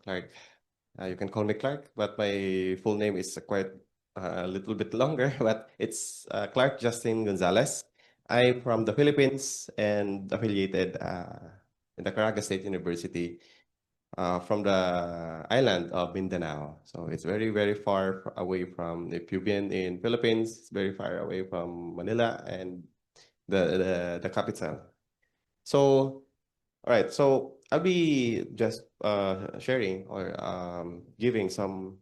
Clark. You can call me Clark, but my full name is quite a little bit longer, but it's Clark Justin Gonzalez. I'm from the Philippines and affiliated in the Caraga State University from the island of Mindanao. So it's very, very far away from, if you've been in Philippines, it's very far away from Manila and the capital. So all right, so I'll be just sharing or giving some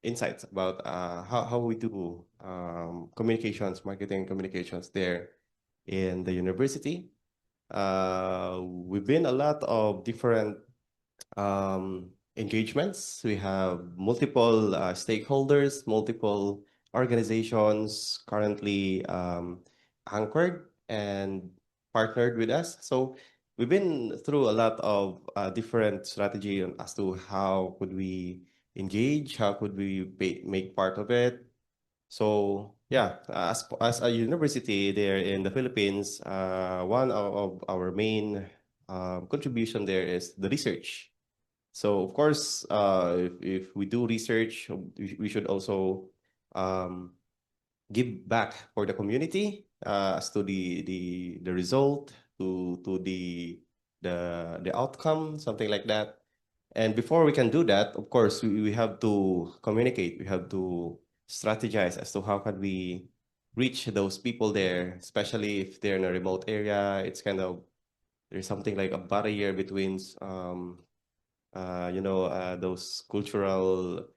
insights about how we do communications, marketing communications there in the university. We've been a lot of different engagements. We have multiple stakeholders, multiple organizations currently anchored and partnered with us. So we've been through a lot of different strategy as to how could we engage, how could we make part of it. So yeah, as a university there in the Philippines, one of our main contribution there is the research. So of course, if we do research, we should also um, give back for the community as to the result, to the outcome, something like that. And before we can do that, of course, we have to communicate. We have to strategize as to how can we reach those people there, especially if they're in a remote area. It's kind of there's something like a barrier between those cultural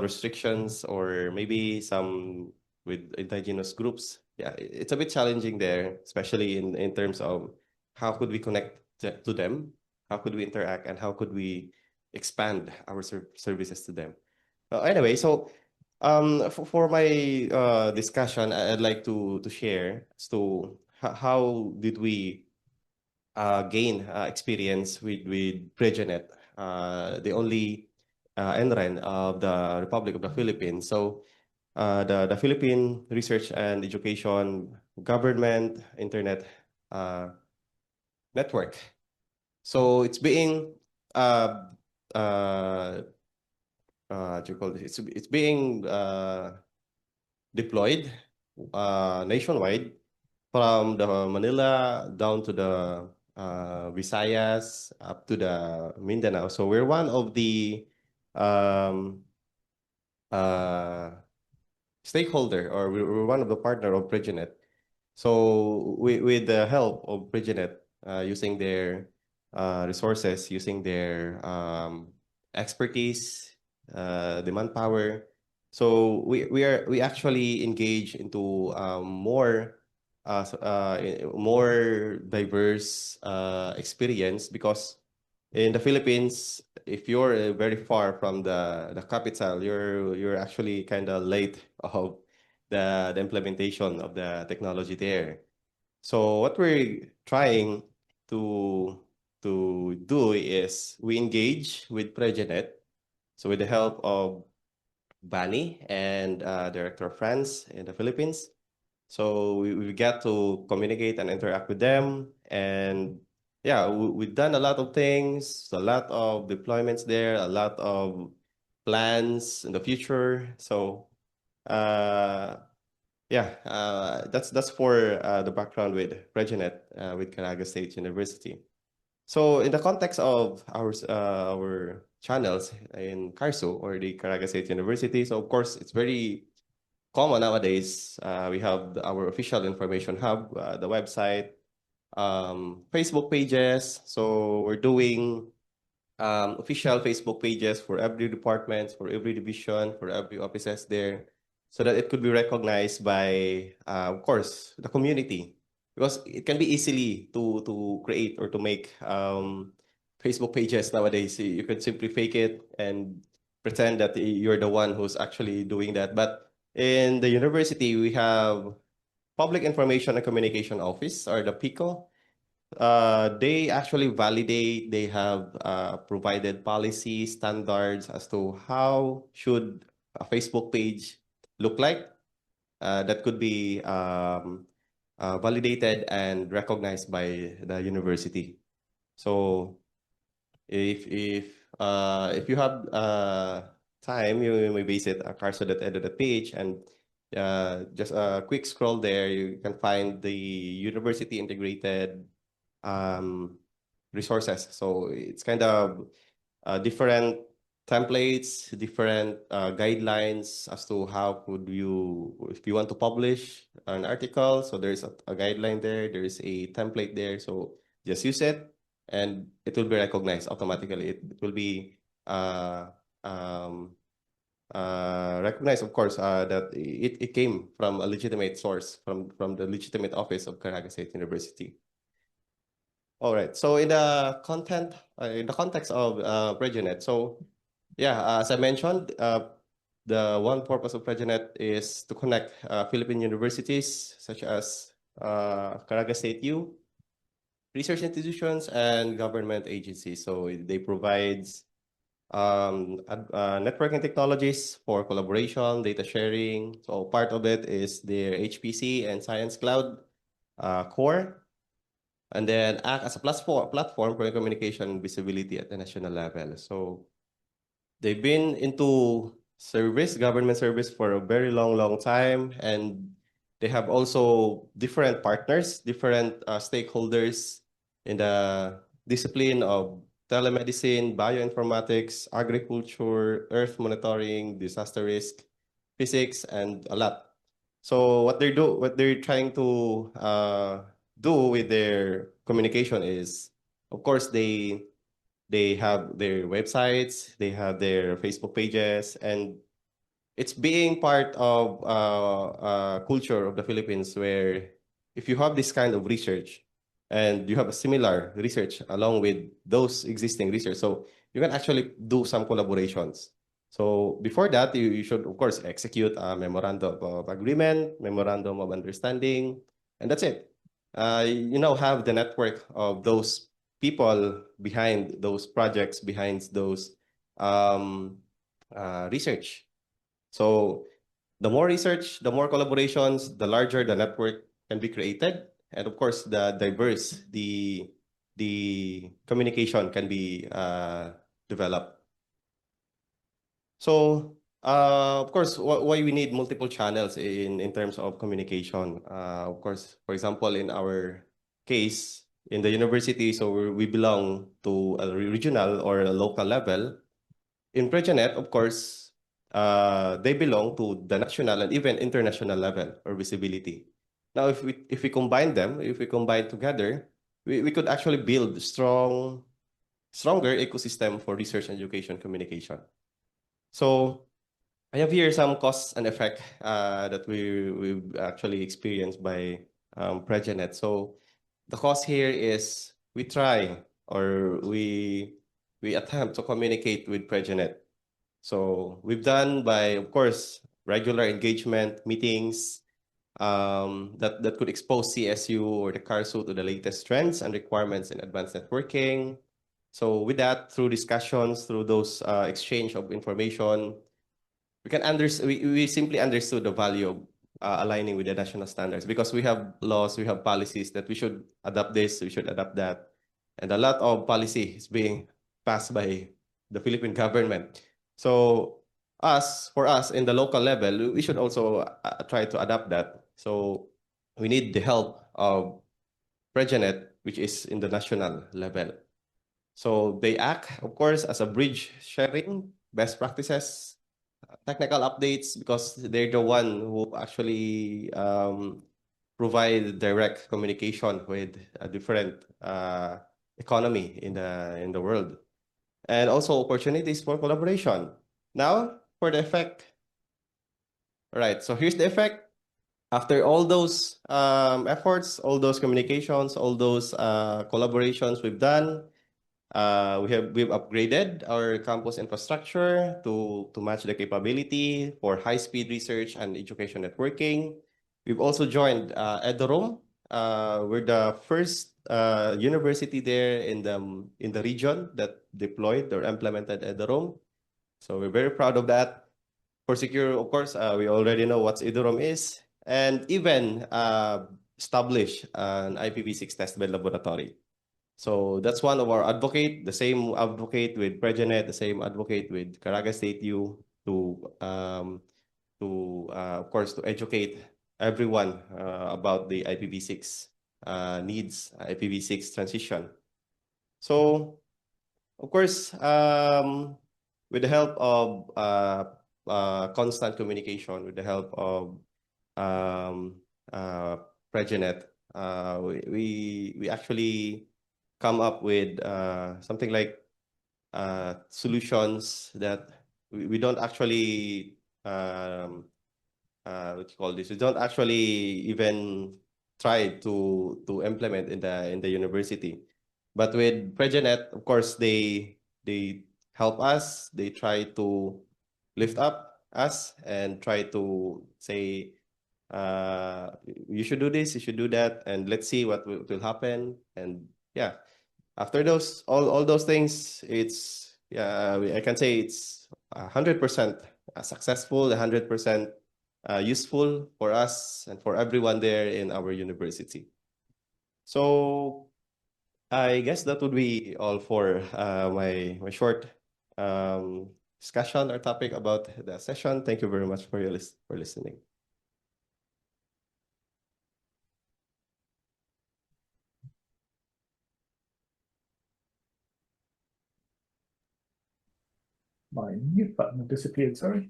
restrictions, or maybe some with indigenous groups. Yeah, it's a bit challenging there, especially in terms of how could we connect to them, how could we interact, and how could we expand our services to them. Anyway, so for my discussion, I'd like to share as to how did we gain experience with Pregenet, the only NREN of the Republic of the Philippines. So the Philippine Research and Education Government Internet uh, Network. So it's being uh, what do you call this? It's being deployed nationwide from the Manila down to the Visayas up to the Mindanao. So we're one of the um, uh, stakeholder, or we're one of the partner of Pregenet. So with the help of Pregenet, using their resources, using their expertise, the manpower, so we actually engage into more diverse experience, because in the Philippines, if you're very far from the capital, you're actually kind of late of the implementation of the technology there. So what we're trying to to do is we engage with Pregenet. So with the help of Bani and Director of France in the Philippines. So we get to communicate and interact with them. And yeah, we've done a lot of things, a lot of deployments there, a lot of plans in the future. So yeah, that's for the background with Reginet with Caraga State University. So in the context of our channels in CARSO, or the Caraga State University, so of course it's very common nowadays. We have our official information hub, the website, Facebook pages. So we're doing official Facebook pages for every department, for every division, for every offices there, so that it could be recognized by, of course, the community, because it can be easily to create or to make Facebook pages nowadays. You could simply fake it and pretend that you're the one who's actually doing that. But in the university, we have Public Information and Communication Office, or the PICO. They actually validate, they have provided policy standards as to how should a Facebook page look like, that could be validated and recognized by the university. So If you have time, you may visit carso.edu.ph, and just a quick scroll there, you can find the university integrated um, resources. So it's kind of different templates, different guidelines as to how could you, if you want to publish an article, so there's a guideline there, there is a template there, so just use it and it will be recognized automatically. It will be uh, um, recognized, of course, that it came from a legitimate source, from the legitimate office of Caraga State University. All right. So in the context of PreGenet, so yeah, as I mentioned, the one purpose of PreGenet is to connect Philippine universities such as Caraga State U, research institutions, and government agencies. So they provide networking technologies for collaboration, data sharing. So part of it is their HPC and Science Cloud core, and then act as a platform for communication and visibility at the national level. So they've been into government service for a very long time, and they have also different partners, different stakeholders in the discipline of telemedicine, bioinformatics, agriculture, earth monitoring, disaster risk, physics, and a lot. So what they're trying to do with their communication is, of course, they have their websites, they have their Facebook pages, and it's being part of culture of the Philippines, where if you have this kind of research and you have a similar research along with those existing research, so you can actually do some collaborations. So before that, you should, of course, execute a memorandum of agreement, memorandum of understanding, and that's it. You now have the network of those people behind those projects, behind those um, research. So the more research, the more collaborations, the larger the network can be created, and of course, the communication can be developed. So, of course, why we need multiple channels in terms of communication. Of course, for example, in our case, in the university, so we belong to a regional or a local level. In Prejanet, of course, they belong to the national and even international level or visibility. Now, if we combine them, if we combine together, we could actually build stronger ecosystem for research and education communication. So I have here some cause and effect that we've actually experienced by Prejanet. So the cause here is we try, or we attempt to communicate with Prejanet. So we've done by, of course, regular engagement meetings that could expose CSU or the CARSU to the latest trends and requirements in advanced networking. So with that, through discussions, through those exchange of information, we simply understood the value of aligning with the national standards, because we have laws, we have policies that we should adopt this, we should adopt that, and a lot of policy is being passed by the Philippine government. So for us in the local level, we should also try to adapt that. So we need the help of Pregenet, which is in the national level. So they act, of course, as a bridge sharing best practices, technical updates, because they're the one who actually provide direct communication with a different economy in the world, and also opportunities for collaboration. Now, for the effect. All right, so here's the effect. After all those efforts, all those communications, all those collaborations we've done, we've upgraded our campus infrastructure to match the capability for high-speed research and education networking. We've also joined EduRoam. We're the first university there in the region that deployed or implemented EduRoam. So we're very proud of that. For secure, of course, we already know what EduRoam is, and even establish an IPv6 testbed laboratory. So that's one of our advocate, the same advocate with Pregenet, the same advocate with Caraga State U of course, to educate everyone about the IPv6 needs, IPv6 transition. So, of course, with the help of constant communication, with the help of um, uh, Pregenet, we actually come up with something like solutions that we don't actually what you call this? We don't actually even try to implement in the university. But with Pregenet, of course, they help us. They try to lift up us and try to say, you should do this, you should do that, and let's see what will happen. And yeah, after those all those things, it's I can say it's 100% successful, 100% useful for us and for everyone there in our university. So I guess that would be all for my short discussion or topic about the session. Thank you very much for for listening. My mute button disappeared, sorry.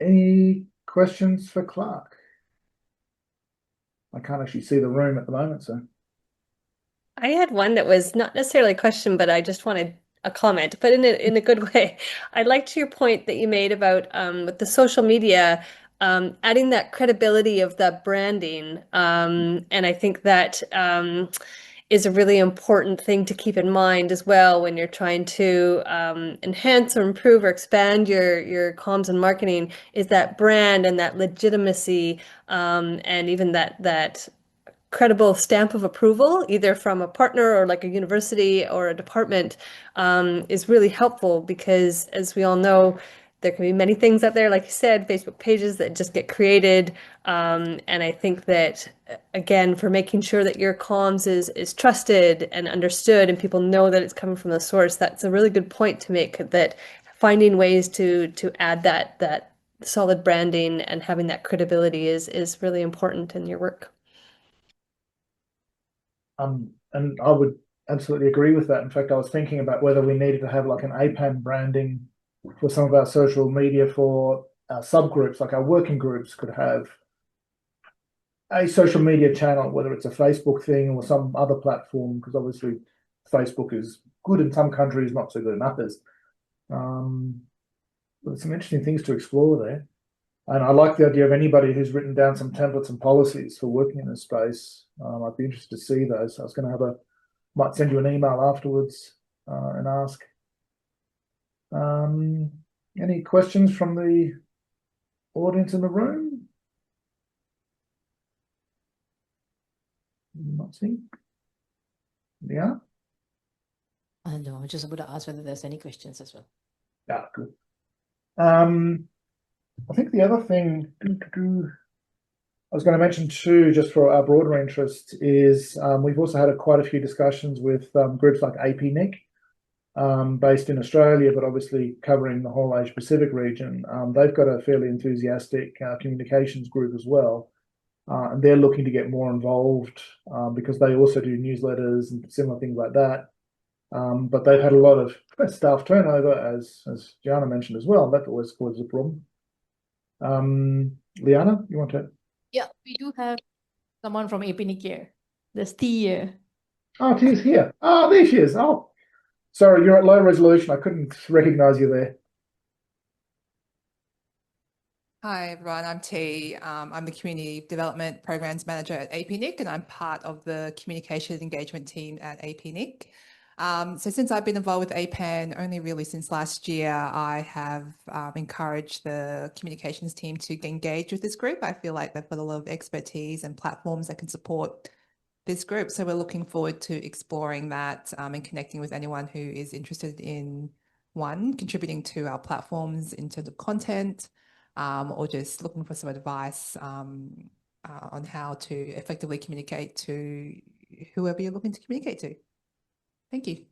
Any questions for Clark? I can't actually see the room at the moment, so. I had one that was not necessarily a question, but I just wanted a comment, but in a good way. I liked your point that you made about with the social media, adding that credibility of that branding. And I think that is a really important thing to keep in mind as well when you're trying to enhance or improve or expand your comms and marketing, is that brand and that legitimacy, and even that credible stamp of approval, either from a partner or like a university or a department, is really helpful, because as we all know, there can be many things out there, like you said, Facebook pages that just get created. And I think that, again, for making sure that your comms is trusted and understood and people know that it's coming from the source, that's a really good point to make, that finding ways to add that solid branding and having that credibility is really important in your work. And I would absolutely agree with that. In fact, I was thinking about whether we needed to have like an APAN branding for some of our social media for our subgroups, like our working groups could have a social media channel, whether it's a Facebook thing or some other platform, because obviously Facebook is good in some countries, not so good in others. There's some interesting things to explore there. And I like the idea of anybody who's written down some templates and policies for working in this space. I'd be interested to see those. I was going to might send you an email afterwards and ask. Any questions from the audience in the room? Not seeing. Yeah. No, I just want to ask whether there's any questions as well. Yeah, good. I think the other thing I was going to mention too, just for our broader interest, is we've also had quite a few discussions with groups like APNIC, based in Australia, but obviously covering the whole Asia Pacific region. They've got a fairly enthusiastic communications group as well, and they're looking to get more involved because they also do newsletters and similar things like that. But they've had a lot of staff turnover, as Gianna mentioned as well. That always causes a problem. Liana, you want to? Yeah, we do have someone from APNIC here. There's T here. Oh, T's here. Oh, there she is. Oh, sorry, you're at low resolution. I couldn't recognize you there. Hi, everyone. I'm T. I'm the Community Development Programs Manager at APNIC, and I'm part of the Communication Engagement team at APNIC. So since I've been involved with APAN, only really since last year, I have encouraged the communications team to engage with this group. I feel like they've got a lot of expertise and platforms that can support this group. So we're looking forward to exploring that and connecting with anyone who is interested in, one, contributing to our platforms in terms of content, or just looking for some advice on how to effectively communicate to whoever you're looking to communicate to. Thank you.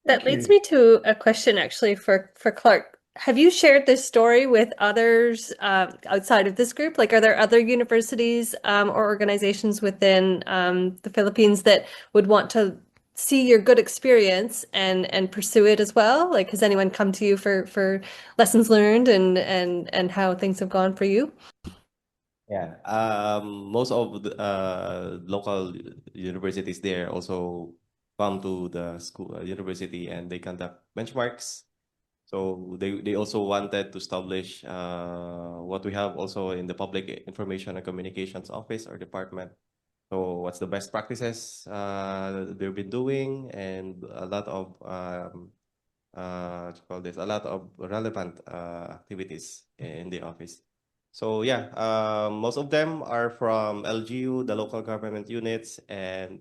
That Thank leads you. me to a question actually for Clark. Have you shared this story with others outside of this group? Like, are there other universities or organizations within the Philippines that would want to see your good experience and pursue it as well? Like, has anyone come to you for lessons learned and how things have gone for you? Yeah, most of the local universities there also come to the school university and they conduct benchmarks. So they also wanted to establish what we have also in the Public Information and Communications Office or department. So what's the best practices they've been doing, and a lot of what you call this, a lot of relevant activities in the office. So yeah, most of them are from LGU, the local government units, and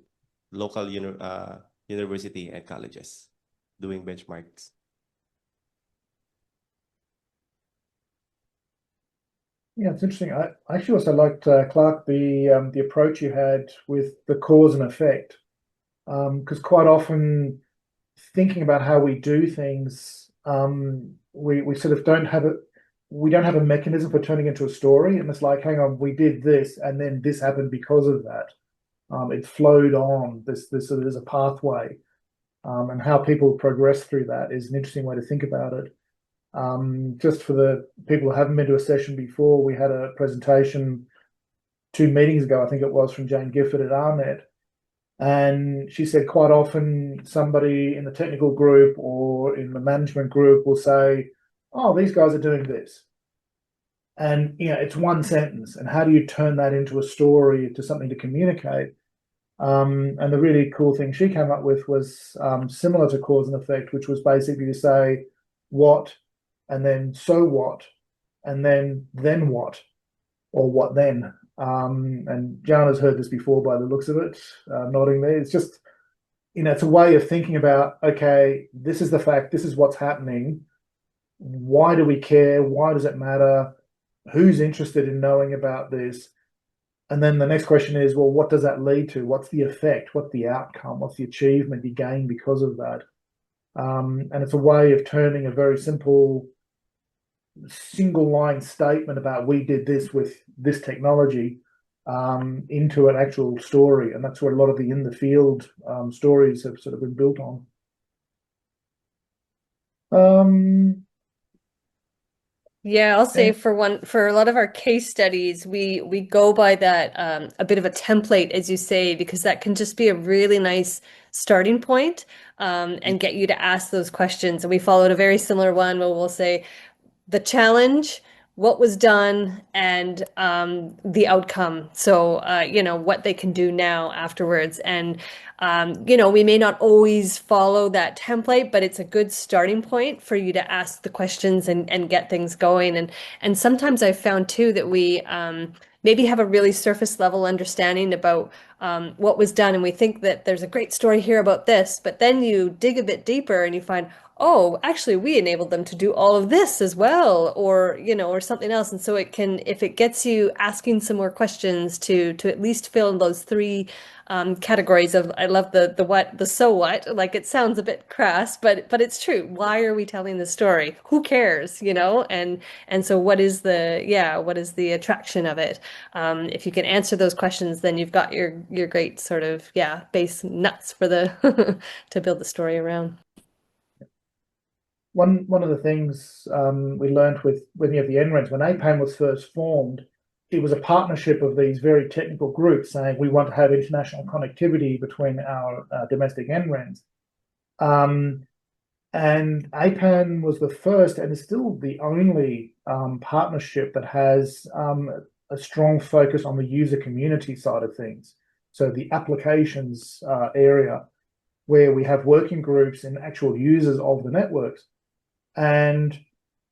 local university and colleges doing benchmarks. Yeah, it's interesting. I actually also liked, Clark, the approach you had with the cause and effect, because quite often thinking about how we do things, we sort of don't have a mechanism for turning into a story, and it's like, hang on, we did this, and then this happened because of that. It flowed on. This sort of, there's a pathway, and how people progress through that is an interesting way to think about it. Just for the people who haven't been to a session before, we had a presentation 2 meetings ago, I think it was, from Jane Gifford at ARNet. And she said quite often somebody in the technical group or in the management group will say, oh, these guys are doing this. And, you know, it's one sentence. And how do you turn that into a story, to something to communicate? And the really cool thing she came up with was similar to cause and effect, which was basically to say what, and then so what, and then what, or what then. And Jana's heard this before by the looks of it, nodding there. It's just, you know, it's a way of thinking about, okay, this is the fact, this is what's happening. Why do we care? Why does it matter? Who's interested in knowing about this? And then the next question is, well, what does that lead to? What's the effect? What's the outcome? What's the achievement you gain because of that? And it's a way of turning a very simple single line statement about we did this with this technology into an actual story. And that's what a lot of the in the field stories have sort of been built on. Yeah, I'll say for a lot of our case studies, we go by that a bit of a template, as you say, because that can just be a really nice starting point and get you to ask those questions. And we followed a very similar one where we'll say the challenge, what was done, and the outcome. So, you know, what they can do now afterwards. And, you know, we may not always follow that template, but it's a good starting point for you to ask the questions and get things going. And sometimes I've found too that we maybe have a really surface level understanding about what was done. And we think that there's a great story here about this, but then you dig a bit deeper and you find, oh, actually, we enabled them to do all of this as well, or, you know, or something else. And so it can, if it gets you asking some more questions to at least fill in those 3 categories of, I love the what, the so what, like it sounds a bit crass, but it's true. Why are we telling this story? Who cares, you know? And so what is the attraction of it? If you can answer those questions, then you've got your great sort of, base nuts for the to build the story around. One of the things we learned with when you have the NRENs, when APAN was first formed, it was a partnership of these very technical groups saying we want to have international connectivity between our domestic NRENs. And APAN was the first and is still the only partnership that has a strong focus on the user community side of things. So the applications area, where we have working groups and actual users of the networks. And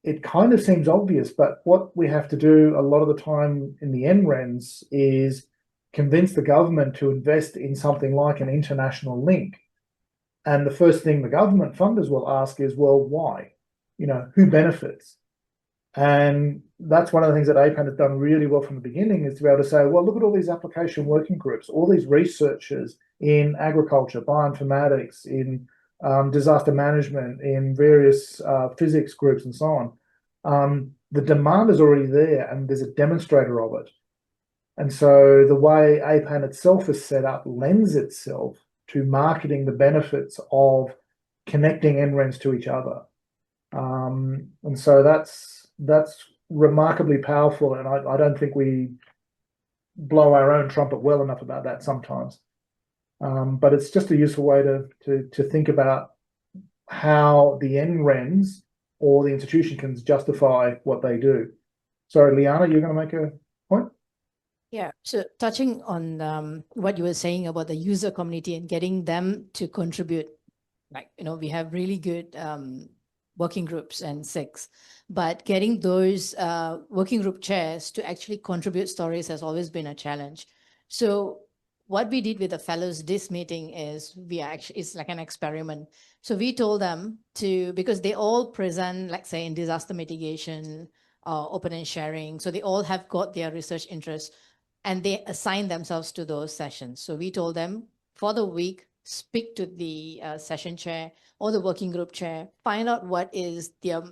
it kind of seems obvious, but what we have to do a lot of the time in the NRENs is convince the government to invest in something like an international link. And the first thing the government funders will ask is, well, why? You know, who benefits? And that's one of the things that APAN has done really well from the beginning, is to be able to say, well, look at all these application working groups, all these researchers in agriculture, bioinformatics, in disaster management, in various physics groups and so on. The demand is already there and there's a demonstrator of it. And so the way APAN itself is set up lends itself to marketing the benefits of connecting NRENs to each other. And so that's remarkably powerful, and I don't think we blow our own trumpet well enough about that sometimes. But it's just a useful way to think about how the NRENs or the institution can justify what they do. Sorry, Liana, you're going to make a point? Yeah, so touching on what you were saying about the user community and getting them to contribute, like, we have really good working groups and SIGs, but getting those working group chairs to actually contribute stories has always been a challenge. So what we did with the fellows this meeting is it's like an experiment. So we told them because they all present, like say in disaster mitigation, open and sharing. So they all have got their research interests and they assign themselves to those sessions. So we told them for the week, speak to the session chair or the working group chair, find out what is their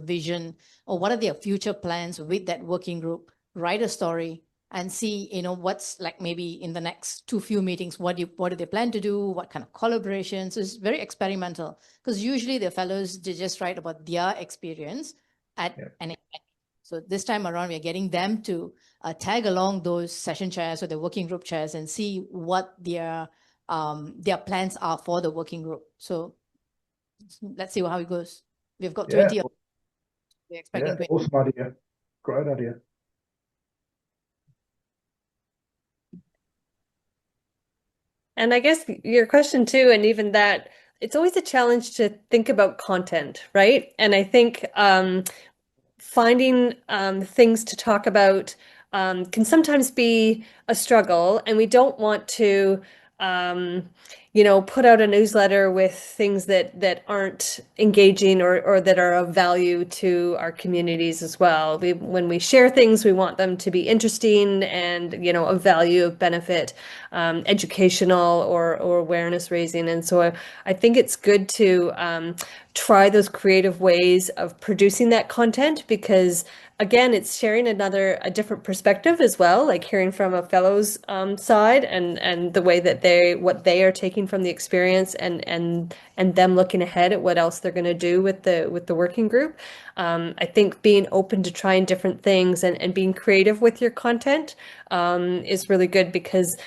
vision or what are their future plans with that working group, write a story and see, what's like maybe in the next few meetings, what do they plan to do? What kind of collaborations? So it's very experimental because usually the fellows, they just write about their experience at an event. So this time around, we're getting them to tag along those session chairs or the working group chairs and see what their plans are for the working group. So let's see how it goes. We've got 20. We're expecting 20. Awesome idea. Great idea. And I guess your question too, and even that, it's always a challenge to think about content, right? And I think finding things to talk about can sometimes be a struggle, and we don't want to put out a newsletter with things that aren't engaging or that are of value to our communities as well. When we share things, we want them to be interesting and of value, of benefit, educational or awareness raising. And so I think it's good to try those creative ways of producing that content, because again, it's sharing a different perspective as well, like hearing from a fellow's side and the way that what they are taking from the experience and them looking ahead at what else they're going to do with the working group. I think being open to trying different things and being creative with your content is really good, because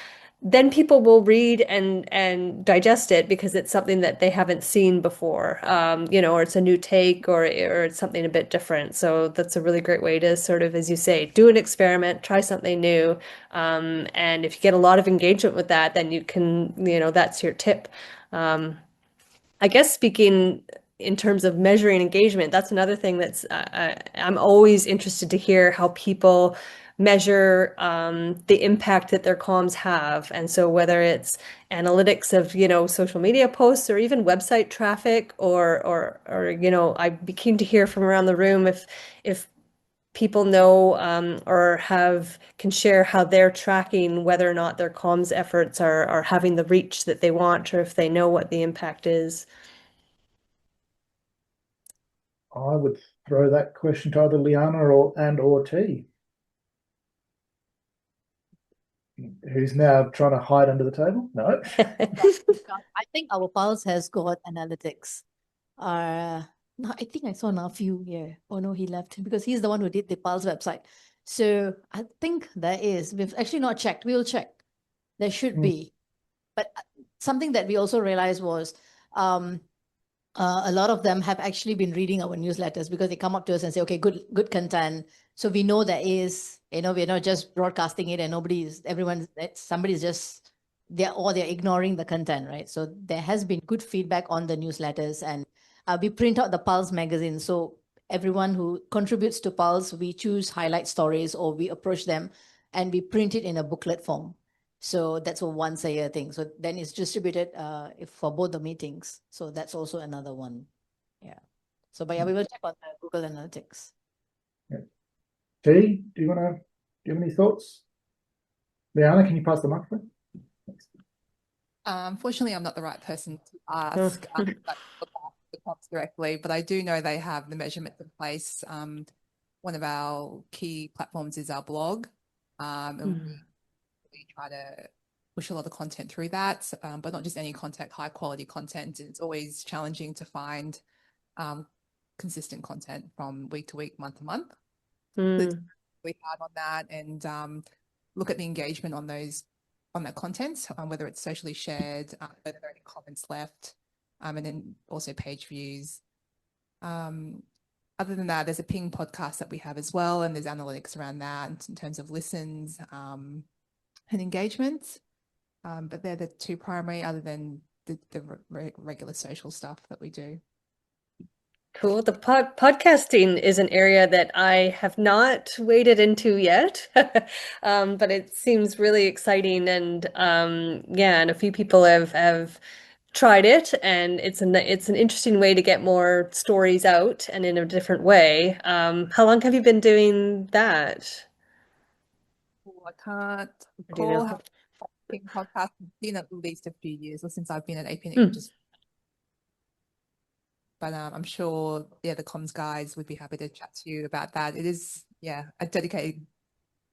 then people will read and digest it because it's something that they haven't seen before, or it's a new take or it's something a bit different. So that's a really great way to sort of, as you say, do an experiment, try something new. And if you get a lot of engagement with that, then you can, that's your tip. I guess speaking in terms of measuring engagement, that's another thing that's I'm always interested to hear how people measure the impact that their comms have. And so whether it's analytics of, social media posts or even website traffic or I'd be keen to hear from around the room if people know or can share how they're tracking whether or not their comms efforts are having the reach that they want, or if they know what the impact is. I would throw that question to either Liana or T, who's now trying to hide under the table. No. I think our Pulse has got analytics. No, I think I saw Nafiu here. Oh no, he left because he's the one who did the Pulse website. So I think there is. We've actually not checked. We'll check. There should be. But something that we also realized was a lot of them have actually been reading our newsletters because they come up to us and say, okay, good content. So we know there is, we're not just broadcasting it and somebody's just, they're ignoring the content, right? So there has been good feedback on the newsletters, and we print out the Pulse magazine. So everyone who contributes to Pulse, we choose highlight stories or we approach them and we print it in a booklet form. So that's a once a year thing. So then it's distributed for both the meetings. So that's also another one. Yeah. So, but yeah, we will check on the Google Analytics. Yeah. T, do you have any thoughts? Liana, can you pass the microphone? Unfortunately, I'm not the right person to ask about the comps directly, but I do know they have the measurements in place. One of our key platforms is our blog, and we try to push a lot of content through that, but not just any content, high quality content. It's always challenging to find consistent content from week to week, month to month. It's really hard on that, and look at the engagement on that content, whether it's socially shared, whether there are any comments left, and then also page views. Other than that, there's a ping podcast that we have as well, and there's analytics around that in terms of listens and engagement. But they're the two primary, other than the regular social stuff that we do. Cool. The podcasting is an area that I have not waded into yet, but it seems really exciting, and yeah, and a few people have tried it, and it's an interesting way to get more stories out and in a different way. How long have you been doing that? I can't Or do you know? recall how podcast has been at least a few years, or since I've been at APAN, but I'm sure, yeah, the comms guys would be happy to chat to you about that. It is, yeah, a dedicated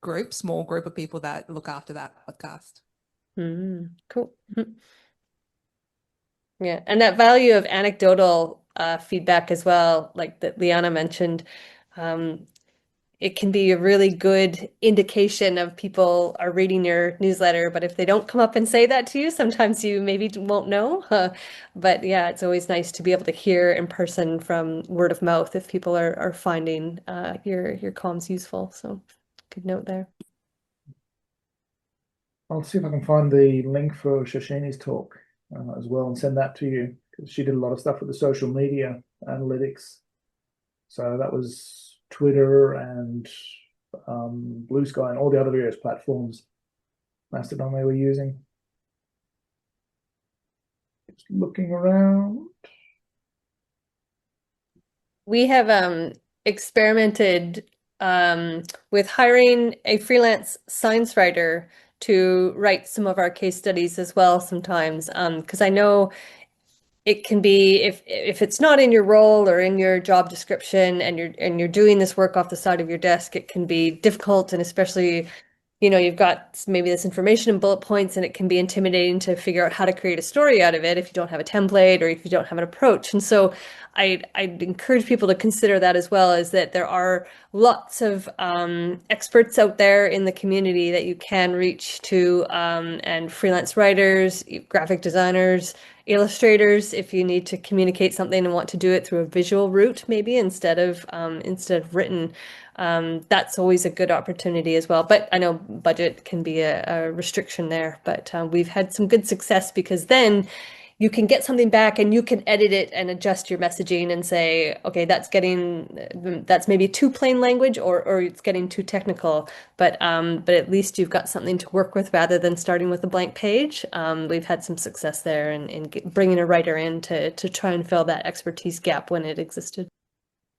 group, small group of people that look after that podcast. Cool. Yeah, and that value of anecdotal feedback as well, like that Liana mentioned, it can be a really good indication of people are reading your newsletter, but if they don't come up and say that to you, sometimes you maybe won't know. But yeah, it's always nice to be able to hear in person from word of mouth if people are finding your comms useful. So good note there. I'll see if I can find the link for Shashini's talk as well and send that to you, because she did a lot of stuff with the social media analytics. So that was Twitter and Blue Sky and all the other various platforms, Mastodon they were using. Just looking around. We have experimented with hiring a freelance science writer to write some of our case studies as well sometimes, because I know it can be, if it's not in your role or in your job description, and you're doing this work off the side of your desk, it can be difficult, and especially, you know, you've got maybe this information in bullet points, and it can be intimidating to figure out how to create a story out of it if you don't have a template or if you don't have an approach. And so I'd encourage people to consider that as well, is that there are lots of experts out there in the community that you can reach to, and freelance writers, graphic designers, illustrators, if you need to communicate something and want to do it through a visual route, maybe instead of written. That's always a good opportunity as well. But I know budget can be a restriction there, but we've had some good success, because then you can get something back and you can edit it and adjust your messaging and say, okay, that's maybe too plain language, or it's getting too technical, but at least you've got something to work with rather than starting with a blank page. We've had some success there in bringing a writer in to try and fill that expertise gap when it existed.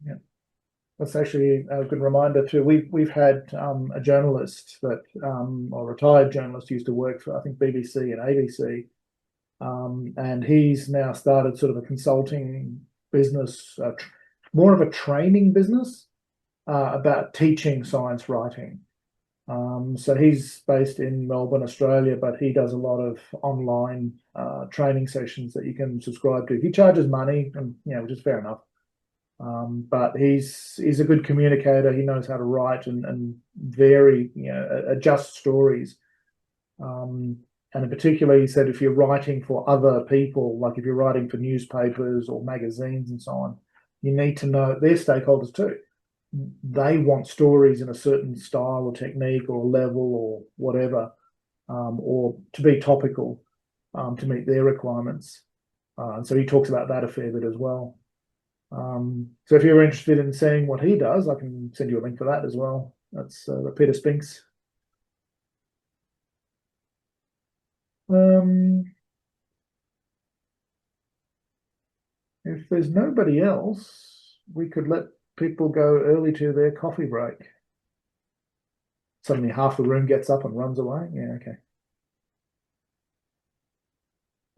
Yeah. That's actually a good reminder too. We've had a journalist that, or retired journalist, used to work for, I think, BBC and ABC, and he's now started sort of a consulting business, more of a training business about teaching science writing. So he's based in Melbourne, Australia, but he does a lot of online training sessions that you can subscribe to. He charges money, and which is fair enough. But he's a good communicator. He knows how to write and vary, adjust stories. And in particular, he said, if you're writing for other people, like if you're writing for newspapers or magazines and so on, you need to know their stakeholders too. They want stories in a certain style or technique or level or whatever, or to be topical, to meet their requirements. So he talks about that a fair bit as well. So if you're interested in seeing what he does, I can send you a link for that as well. That's Peter Spinks. If there's nobody else, we could let people go early to their coffee break. suddenly half the room gets up and runs away. Yeah, okay.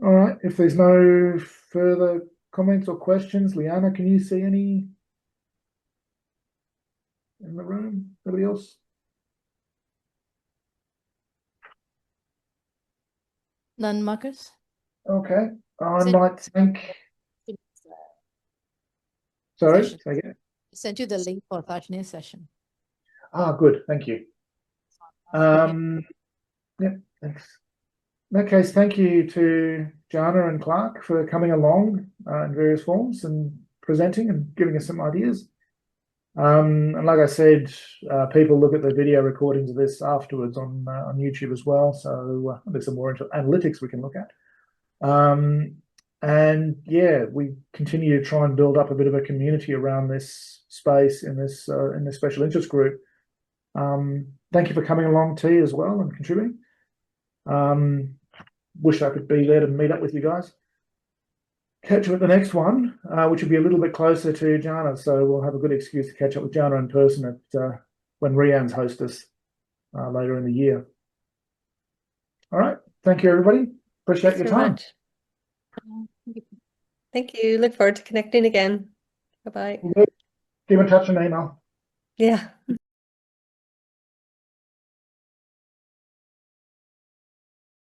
All right, if there's no further comments or questions, Liana, can you see any in the room? Anybody else? None, Marcus? Okay, I Send- might thank. Sorry, Session. say again. Sent you the link for Thajne's session. Ah, good, thank you. Yeah, thanks. In that case, thank you to Jana and Clark for coming along in various forms and presenting and giving us some ideas. And like I said, people look at the video recordings of this afterwards on YouTube as well. So there's some more analytics we can look at. And yeah, we continue to try and build up a bit of a community around this space in this special interest group. Thank you for coming along, T, as well, and contributing. Wish I could be there to meet up with you guys. Catch you at the next one, which will be a little bit closer to Jana, so we'll have a good excuse to catch up with Jana in person at when Rian's host us later in the year. All right, thank you, everybody. Appreciate Thanks your very time. much. Thank you. Look forward to connecting again. Bye-bye. Keep in touch on email. Yeah.